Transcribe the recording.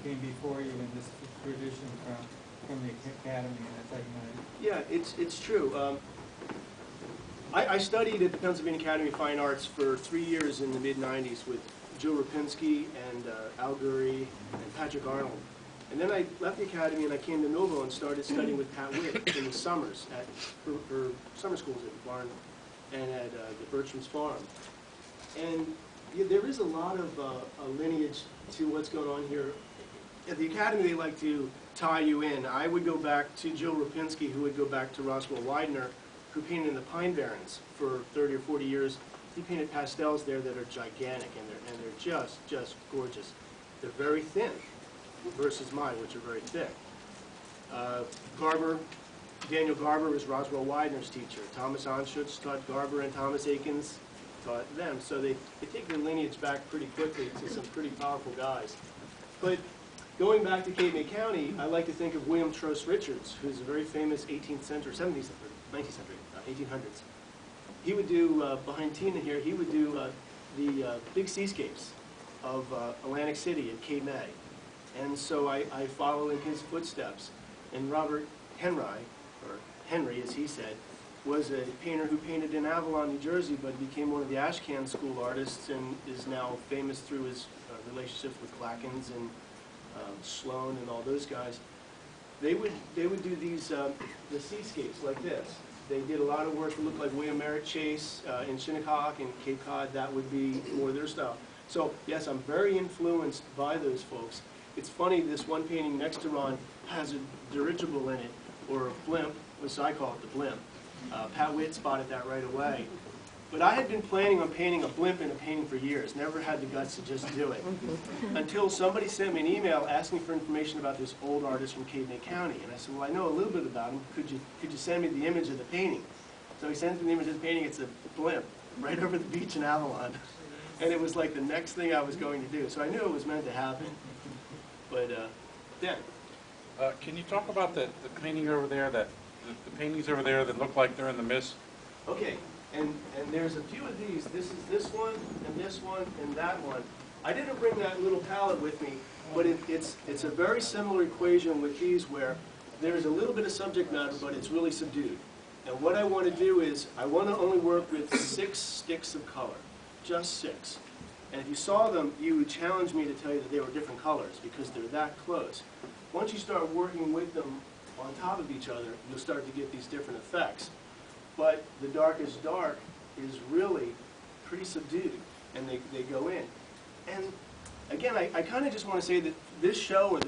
came before you in this tradition from the academy, and that's how you know. Yeah, it's true. I studied at the Pennsylvania Academy of Fine Arts for 3 years in the mid-'90s with Joe Rapinski and Al Gurry and Patrick Arnold. And then I left the academy and I came to Millville and started studying with Pat Witt in the summers at her summer schools at Barn and at the Bertram's Farm. And yeah, there is a lot of a lineage to what's going on here. At the academy, they like to tie you in. I would go back to Joe Rapinski, who would go back to Roswell Widener, who painted in the Pine Barrens for 30 or 40 years. He painted pastels there that are gigantic, and they're just gorgeous. They're very thin versus mine, which are very thick. Daniel Garber was Roswell Widener's teacher. Thomas Anschutz taught Garber, and Thomas Akins taught them. So they take their lineage back pretty quickly to some pretty powerful guys. But going back to Cape May County, I like to think of William Trost Richards, who's a very famous 18th century, 17th century, 19th century, 1800s. He would do, behind Tina here, he would do the big seascapes of Atlantic City at Cape May. And so I follow in his footsteps. And Robert Henry, or Henry as he said, was a painter who painted in Avalon, New Jersey, but became one of the Ashcan school artists and is now famous through his relationships with Clackens and Sloan and all those guys. They would do these the seascapes like this. They did a lot of work that looked like William Merritt Chase in Shinnecock and Cape Cod. That would be more their style. So yes, I'm very influenced by those folks. It's funny, this one painting next to Ron has a dirigible in it, or a blimp, as I call it, the blimp. Pat Witt spotted that right away. But I had been planning on painting a blimp in a painting for years, never had the guts to just do it. Until somebody sent me an email asking for information about this old artist from Cape May County. And I said, well, I know a little bit about him. Could you send me the image of the painting? So he sends me the image of the painting. It's a blimp right over the beach in Avalon. And it was like the next thing I was going to do. So I knew it was meant to happen. But, yeah. Can you talk about the painting over there, the paintings over there that look like they're in the mist? Okay. And there's a few of these. This is this one, and that one. I didn't bring that little palette with me, but it's a very similar equation with these where there's a little bit of subject matter, but it's really subdued. And what I want to do is, I want to only work with 6 sticks of color, just 6. And if you saw them, you would challenge me to tell you that they were different colors because they're that close. Once you start working with them on top of each other, you'll start to get these different effects. But the darkest dark is really pretty subdued, and they go in. And again, I kind of just want to say that this show, or the